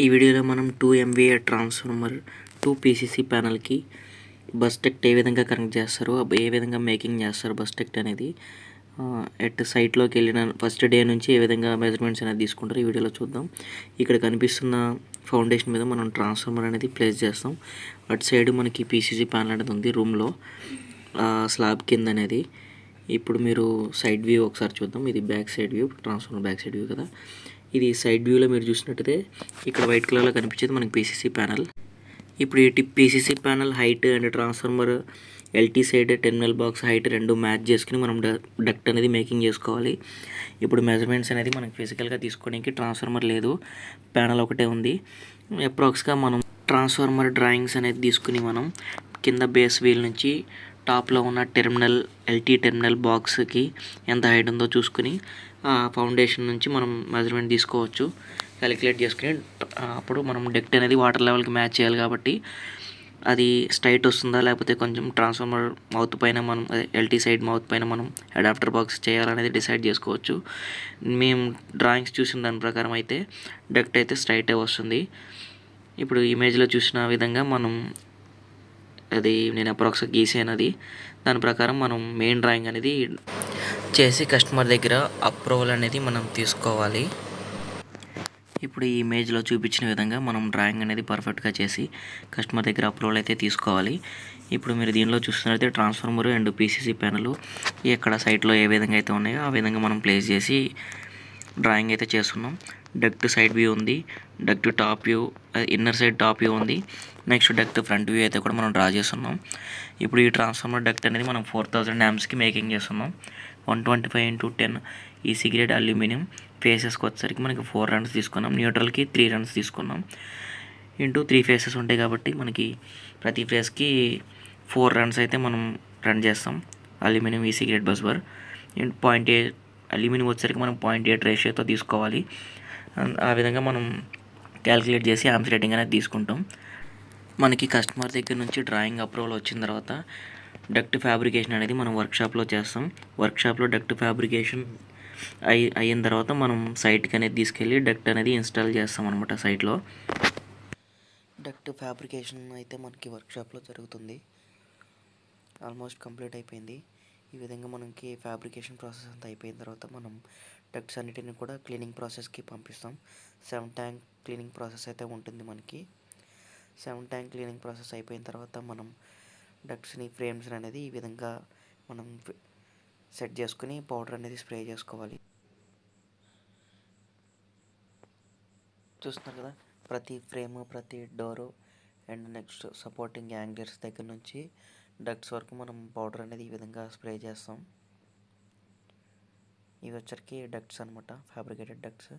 ఈ వీడియోలో మనం 2 MVA ట్రాన్స్ఫార్మర్ 2 PCC ప్యానెల్కి బస్ డక్ట్ ఏ విధంగా కనెక్ట్ చేస్తారో, ఏ విధంగా మేకింగ్ చేస్తారు బస్ డక్ట్ అనేది సైట్లోకి వెళ్ళిన ఫస్ట్ డే నుంచి ఏ విధంగా మెజర్మెంట్స్ అనేది తీసుకుంటారు ఈ వీడియోలో చూద్దాం. ఇక్కడ కనిపిస్తున్న ఫౌండేషన్ మీద మనం ట్రాన్స్ఫార్మర్ అనేది ప్లేస్ చేస్తాం. అటు సైడ్ మనకి PCC ప్యానెల్ అనేది ఉంది రూమ్లో స్లాబ్ కింద అనేది. ఇప్పుడు మీరు సైడ్ వ్యూ ఒకసారి చూద్దాం. ఇది back side view, transformer back side view కదా. ఇది సైడ్ వ్యూలో మీరు చూసినట్టయితే ఇక్కడ వైట్ కలర్లో కనిపించేది మనకి PCC ప్యానెల్. ఇప్పుడు ఈ PCC panel height and transformer LT side terminal box height రెండు మ్యాచ్ చేసుకుని మనం డక్ట్ అనేది మేకింగ్ చేసుకోవాలి. ఇప్పుడు మెజర్మెంట్స్ అనేది మనకి ఫిజికల్గా తీసుకోవడానికి ట్రాన్స్ఫార్మర్ లేదు, ప్యానెల్ ఒకటే ఉంది. అప్రాక్స్గా మనం ట్రాన్స్ఫార్మర్ డ్రాయింగ్స్ అనేది తీసుకుని మనం కింద బేస్ వీల్ నుంచి టాప్లో ఉన్న LT టెర్మినల్ బాక్స్కి ఎంత హైట్ ఉందో చూసుకుని ఫౌండేషన్ నుంచి మనం మెజర్మెంట్ తీసుకోవచ్చు, క్యాలిక్యులేట్ చేసుకుని. అప్పుడు మనం డక్ట్ అనేది వాటర్ లెవెల్కి మ్యాచ్ చేయాలి కాబట్టి అది స్ట్రైట్ వస్తుందా లేకపోతే కొంచెం ట్రాన్స్ఫార్మర్ మౌత్ పైన మనం LT సైడ్ మౌత్ పైన మనం అడాప్టర్ బాక్స్ చేయాలనేది డిసైడ్ చేసుకోవచ్చు. మేము డ్రాయింగ్స్ చూసిన దాని ప్రకారం అయితే డక్ట్ అయితే స్ట్రైటే వస్తుంది. ఇప్పుడు ఇమేజ్లో చూసిన విధంగా మనం అది నేను అప్రాక్స్గా గీసానది, దాని ప్రకారం మనం మెయిన్ డ్రాయింగ్ అనేది చేసి కస్టమర్ దగ్గర అప్రూవల్ అనేది మనం తీసుకోవాలి. ఇప్పుడు ఈ ఇమేజ్లో చూపించిన విధంగా మనం డ్రాయింగ్ అనేది పర్ఫెక్ట్గా చేసి కస్టమర్ దగ్గర అప్రూవల్ అయితే తీసుకోవాలి. ఇప్పుడు మీరు దీనిలో చూస్తున్నట్లయితే ట్రాన్స్ఫార్మర్ అండ్ PCC ప్యానెల్ ఇక్కడ సైట్లో ఏ విధంగా అయితే ఉన్నాయో ఆ విధంగా మనం ప్లేస్ చేసి డ్రాయింగ్ అయితే చేస్తున్నాం. డక్ట్ సైడ్ వ్యూ ఉంది, duct top view, inner side top view ఉంది. నెక్స్ట్ డక్ట్ ఫ్రంట్ వ్యూ అయితే కూడా మనం డ్రా చేస్తున్నాం. ఇప్పుడు ఈ ట్రాన్స్ఫార్మర్ డక్ట్ అనేది మనం 4000 amps మేకింగ్ చేస్తున్నాం. 125x10 ఈ సిగరెట్ అల్యూమినియం ఫేసెస్కి వచ్చేసరికి మనకి 4 runs తీసుకున్నాం, న్యూట్రల్కి 3 runs తీసుకున్నాం. ఇంటూ 3 phases ఉంటాయి కాబట్టి మనకి ప్రతి ఫేస్కి 4 runs అయితే మనం రన్ చేస్తాం. అల్యూమినియం ఈ సిగరెట్ బస్ బార్ 0.8 అల్యూమినియం వచ్చేసరికి మనం 0.8 రేషియోతో తీసుకోవాలి. ఆ విధంగా మనం క్యాలిక్యులేట్ చేసి ఆమ్స్ రేటింగ్ అనేది తీసుకుంటాం. మనకి కస్టమర్ దగ్గర నుంచి డ్రాయింగ్ అప్రూవల్ వచ్చిన తర్వాత డక్ట్ ఫ్యాబ్రికేషన్ అనేది మనం వర్క్షాప్లో చేస్తాం. వర్క్షాప్లో డక్ట్ ఫ్యాబ్రికేషన్ అయిన తర్వాత మనం సైట్కి అనేది తీసుకెళ్ళి డక్ట్ అనేది ఇన్స్టాల్ చేస్తాం అనమాట. సైట్లో డక్ట్ ఫ్యాబ్రికేషన్ అయితే మనకి వర్క్షాప్లో జరుగుతుంది. ఆల్మోస్ట్ కంప్లీట్ అయిపోయింది. ఈ విధంగా మనకి ఫ్యాబ్రికేషన్ ప్రాసెస్ అంతా అయిపోయిన తర్వాత మనం డక్ట్స్ అన్నిటిని కూడా క్లీనింగ్ ప్రాసెస్కి పంపిస్తాం. 7 tank క్లీనింగ్ ప్రాసెస్ అయితే ఉంటుంది మనకి. 7 tank క్లీనింగ్ ప్రాసెస్ అయిపోయిన తర్వాత మనం డక్ట్స్ని ఫ్రేమ్స్ అనేది ఈ విధంగా మనం సెట్ చేసుకుని పౌడర్ అనేది స్ప్రే చేసుకోవాలి. చూస్తున్నారు కదా, ప్రతి ఫ్రేమ్, ప్రతి door and next supporting angles దగ్గర నుంచి డక్ట్స్ వరకు మనం పౌడర్ అనేది ఈ విధంగా స్ప్రే చేస్తాం. ఇవి వచ్చరికి డక్ట్స్ అనమాట, ఫ్యాబ్రికేటెడ్ డక్ట్స్.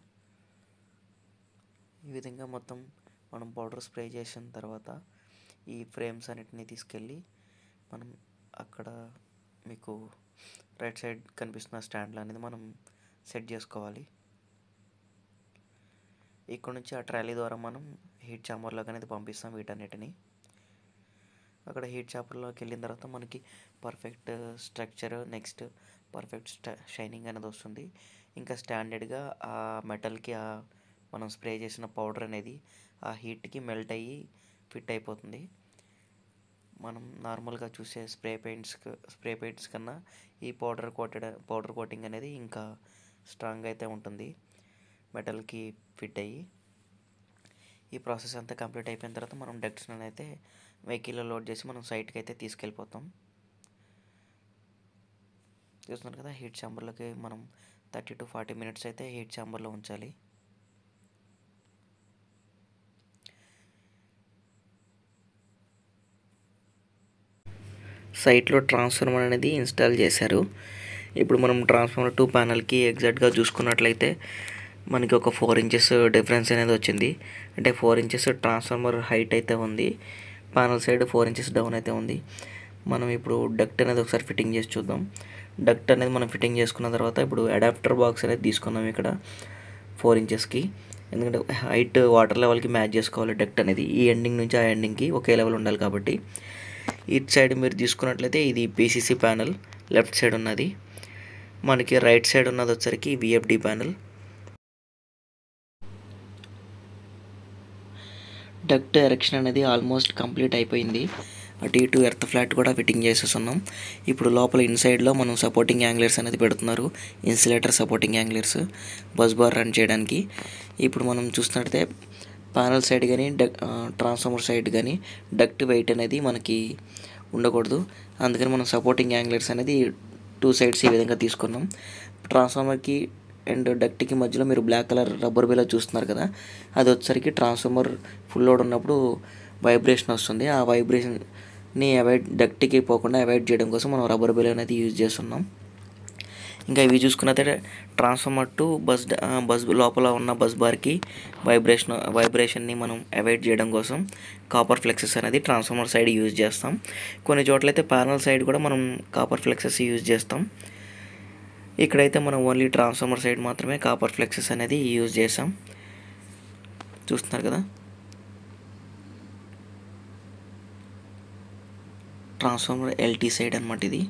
ఈ విధంగా మొత్తం మనం పౌడర్ స్ప్రే చేసిన తర్వాత ఈ ఫ్రేమ్స్ అన్నిటిని తీసుకెళ్ళి మనం అక్కడ మీకు రైట్ సైడ్ కనిపిస్తున్న స్టాండ్లు అనేది మనం సెట్ చేసుకోవాలి. ఇక్కడ నుంచి ఆ ట్రాలీ ద్వారా మనం హీట్ ఛాంబర్లోకి అనేది పంపిస్తాం వీటన్నిటిని. అక్కడ హీట్ ఛాంబర్లోకి వెళ్ళిన తర్వాత మనకి perfect structure, next perfect shining అనేది వస్తుంది. ఇంకా స్టాండర్డ్గా ఆ మెటల్కి మనం స్ప్రే చేసిన పౌడర్ అనేది ఆ హీట్కి మెల్ట్ అయ్యి ఫిట్ అయిపోతుంది. మనం నార్మల్గా చూసే స్ప్రే పెయింట్స్ కన్నా ఈ పౌడర్ కోటింగ్ అనేది ఇంకా స్ట్రాంగ్ అయితే ఉంటుంది మెటల్కి ఫిట్ అయ్యి. ఈ ప్రాసెస్ అంతా కంప్లీట్ అయిపోయిన తర్వాత మనం డక్ట్స్ని అయితే వెహికల్లో లోడ్ చేసి మనం సైట్కి అయితే తీసుకెళ్ళిపోతాం. చూస్తున్నారు కదా, హీట్ ఛాంబర్లోకి మనం 30 to 40 minutes అయితే హీట్ ఛాంబర్లో ఉంచాలి. సైట్లో ట్రాన్స్ఫార్మర్ అనేది ఇన్స్టాల్ చేశారు. ఇప్పుడు మనం ట్రాన్స్ఫార్మర్ 2 ప్యానెల్కి ఎగ్జాక్ట్గా చూసుకున్నట్లయితే మనకి ఒక 4 inches డిఫరెన్స్ అనేది వచ్చింది. అంటే 4 inches ట్రాన్స్ఫార్మర్ హైట్ అయితే ఉంది, ప్యానెల్ సైడ్ 4 inches డౌన్ అయితే ఉంది. మనం ఇప్పుడు డక్ట్ అనేది ఒకసారి ఫిట్టింగ్ చేసి చూద్దాం. డక్ట్ అనేది మనం ఫిట్టింగ్ చేసుకున్న తర్వాత ఇప్పుడు అడాప్టర్ బాక్స్ అనేది తీసుకున్నాం ఇక్కడ 4 inchesకి. ఎందుకంటే హైట్ వాటర్ లెవెల్కి మ్యాచ్ చేసుకోవాలి డక్ట్ అనేది. ఈ ఎండింగ్ నుంచి ఆ ఎండింగ్కి ఒకే లెవెల్ ఉండాలి కాబట్టి. ఇటు సైడ్ మీరు తీసుకున్నట్లయితే ఇది PCC ప్యానెల్ లెఫ్ట్ సైడ్ ఉన్నది, మనకి రైట్ సైడ్ ఉన్నది వచ్చరికి VFD ప్యానెల్. డక్ట్ ఎరెక్షన్ అనేది ఆల్మోస్ట్ కంప్లీట్ అయిపోయింది. అటు ఇటు ఎర్త్ ఫ్లాట్ కూడా ఫిట్టింగ్ చేసేస్తున్నాం. ఇప్పుడు లోపల ఇన్సైడ్లో మనం సపోర్టింగ్ యాంగ్లర్స్ అనేది పెడుతున్నారు. Insulator supporting anglers bus bar run చేయడానికి. ఇప్పుడు మనం చూస్తున్నట్లయితే ప్యానల్ సైడ్ కానీ ట్రాన్స్ఫార్మర్ సైడ్ కానీ డక్ట్ వెయిట్ అనేది మనకి ఉండకూడదు. అందుకని మనం సపోర్టింగ్ యాంగ్లర్స్ అనేది 2 సైడ్స్ ఈ విధంగా తీసుకున్నాం. ట్రాన్స్ఫార్మర్కి అండ్ డక్ట్కి మధ్యలో మీరు బ్లాక్ కలర్ రబ్బర్ బేలో చూస్తున్నారు కదా, అది వచ్చేసరికి ట్రాన్స్ఫార్మర్ ఫుల్ లోడ్ ఉన్నప్పుడు వైబ్రేషన్ వస్తుంది. ఆ వైబ్రేషన్ని డక్ట్కి పోకుండా అవాయిడ్ చేయడం కోసం మనం రబ్బర్ బేలో అనేది యూజ్ చేస్తున్నాం. ఇంకా ఇవి చూసుకున్నట్లయితే ట్రాన్స్ఫార్మర్ టు బస్ లోపల ఉన్న బస్ బార్కి వైబ్రేషన్ని మనం అవాయిడ్ చేయడం కోసం కాపర్ ఫ్లెక్సెస్ అనేది ట్రాన్స్ఫార్మర్ సైడ్ యూజ్ చేస్తాం. కొన్ని చోట్లయితే ప్యానల్ సైడ్ కూడా మనం కాపర్ ఫ్లెక్సెస్ యూజ్ చేస్తాం. ఇక్కడైతే మనం ఓన్లీ ట్రాన్స్ఫార్మర్ సైడ్ మాత్రమే కాపర్ ఫ్లెక్సెస్ అనేది యూజ్ చేసాం. చూస్తున్నారు కదా, ట్రాన్స్ఫార్మర్ ఎల్టీ సైడ్ అన్నమాట ఇది.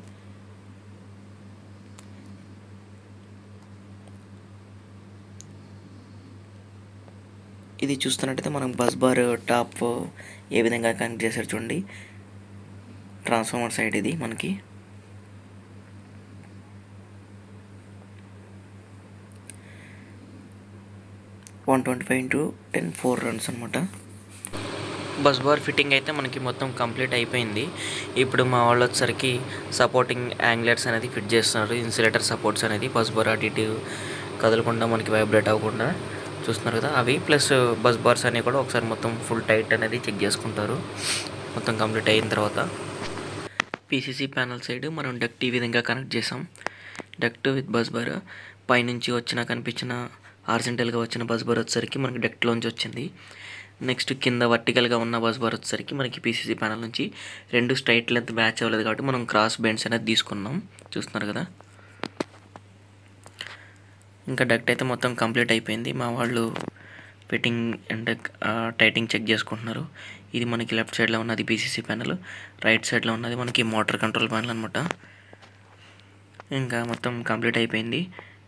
ఇది చూస్తున్నట్టయితే మనం బస్ బార్ టాప్ ఏ విధంగా కనెక్ట్ చేశారు చూడండి. ట్రాన్స్ఫార్మర్ సైడ్ ఇది మనకి. వన్ 125/10 4 రన్స్ అనమాట. బస్ బార్ ఫిట్టింగ్ అయితే మనకి మొత్తం కంప్లీట్ అయిపోయింది. ఇప్పుడు మా వాళ్ళు వచ్చేసరికి సపోర్టింగ్ యాంగ్లర్స్ అనేది ఫిట్ చేస్తున్నారు. ఇన్సులేటర్ సపోర్ట్స్ అనేది బస్ బార్ అటు ఇటు కదలకుండా మనకి వైబ్రేట్ అవ్వకుండా చూస్తున్నారు కదా, అవి ప్లస్ బస్ బార్స్ అనేవి కూడా ఒకసారి మొత్తం ఫుల్ టైట్ అనేది చెక్ చేసుకుంటారు. మొత్తం కంప్లీట్ అయిన తర్వాత పీసీసీ ప్యానల్ సైడ్ మనం డక్ట్ ఈ విధంగా కనెక్ట్ చేసాం. డక్ట్ విత్ బస్ బార్ పైనుంచి కనిపించిన హారిజంటల్గా వచ్చిన బస్ బార్ వచ్చేసరికి మనకి డక్ట్లోంచి వచ్చింది. నెక్స్ట్ కింద వర్టికల్గా ఉన్న బస్ బార్ వచ్చేసరికి మనకి పీసీసీ ప్యానల్ నుంచి 2 స్ట్రైట్ లెంత్ మ్యాచ్ అవ్వలేదు కాబట్టి మనం క్రాస్ బెండ్స్ అనేది తీసుకున్నాం. చూస్తున్నారు కదా, ఇంకా డక్ట్ అయితే మొత్తం కంప్లీట్ అయిపోయింది. మా వాళ్ళు ఫిట్టింగ్ అండ్ టైటింగ్ చెక్ చేసుకుంటున్నారు. ఇది మనకి లెఫ్ట్ సైడ్లో ఉన్నది పీసీసీ ప్యానల్, రైట్ సైడ్లో ఉన్నది మనకి మోటార్ కంట్రోల్ ప్యానల్ అనమాట. ఇంకా మొత్తం కంప్లీట్ అయిపోయింది.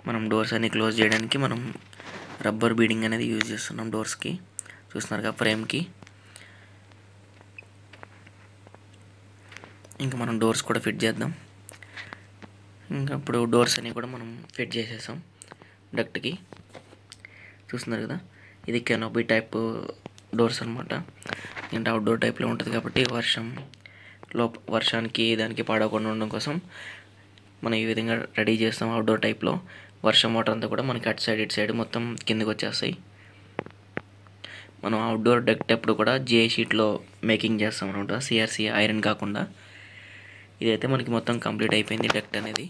మనం డోర్స్ అన్ని క్లోజ్ చేయడానికి మనం రబ్బర్ బీడింగ్ అనేది యూజ్ చేస్తున్నాం డోర్స్కి. చూస్తున్నారుగా ఫ్రేమ్కి. ఇంకా మనం డోర్స్ కూడా ఫిట్ చేద్దాం. ఇంకా ఇప్పుడు డోర్స్ అన్ని కూడా మనం ఫిట్ చేసేసాం డక్ట్కి. చూస్తున్నారు కదా, ఇది కెనోపీ టైప్ డోర్స్ అనమాట. అంటే అవుట్డోర్ టైప్లో ఉంటుంది కాబట్టి వర్షానికి దానికి పాడకుండా ఉండడం కోసం మనం ఈ విధంగా రెడీ చేస్తాం. అవుట్డోర్ టైప్లో వర్షం వాటర్ అంతా కూడా మనకి అటు సైడ్ ఇటు సైడ్ మొత్తం కిందకి వచ్చేస్తాయి. మనం అవుట్డోర్ డక్ట్ ఎప్పుడు కూడా జే షీట్లో మేకింగ్ చేస్తాం అనమాట, సిఆర్సీ ఐరన్ కాకుండా. ఇదైతే మనకి మొత్తం కంప్లీట్ అయిపోయింది డక్ట్ అనేది.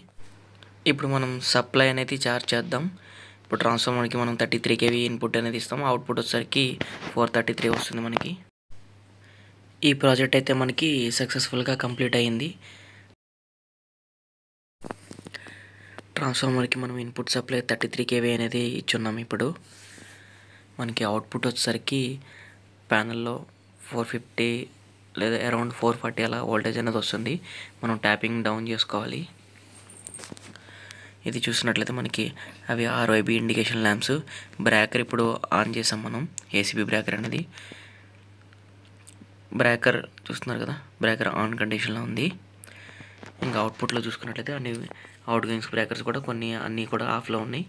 ఇప్పుడు మనం సప్లై అనేది చార్జ్ చేద్దాం. ఇప్పుడు ట్రాన్స్ఫార్మర్కి మనం 33 kV ఇన్పుట్ అనేది ఇస్తాం. అవుట్పుట్ వచ్చేసరికి 433 వస్తుంది మనకి. ఈ ప్రాజెక్ట్ అయితే మనకి సక్సెస్ఫుల్గా కంప్లీట్ అయ్యింది. ట్రాన్స్ఫార్మర్కి మనం ఇన్పుట్ సప్లై 33 kV అనేది ఇచ్చున్నాం. ఇప్పుడు మనకి అవుట్పుట్ వచ్చేసరికి ప్యానల్లో 450 లేదా అరౌండ్ 440 అలా వోల్టేజ్ అనేది వస్తుంది. మనం ట్యాపింగ్ డౌన్ చేసుకోవాలి. ఇది చూసినట్లయితే మనకి అవి RYB ఇండికేషన్ ల్యాంప్స్. బ్రేకర్ ఇప్పుడు ఆన్ చేసాం మనం, ఏసీబీ బ్రేకర్ అనేది. బ్రేకర్ చూస్తున్నారు కదా, బ్రేకర్ ఆన్ కండిషన్లో ఉంది. ఇంకా అవుట్పుట్లో చూసుకున్నట్లయితే అన్ని అవుట్ గోయింగ్స్ బ్రేకర్స్ కూడా అన్నీ కూడా ఆఫ్లో ఉన్నాయి.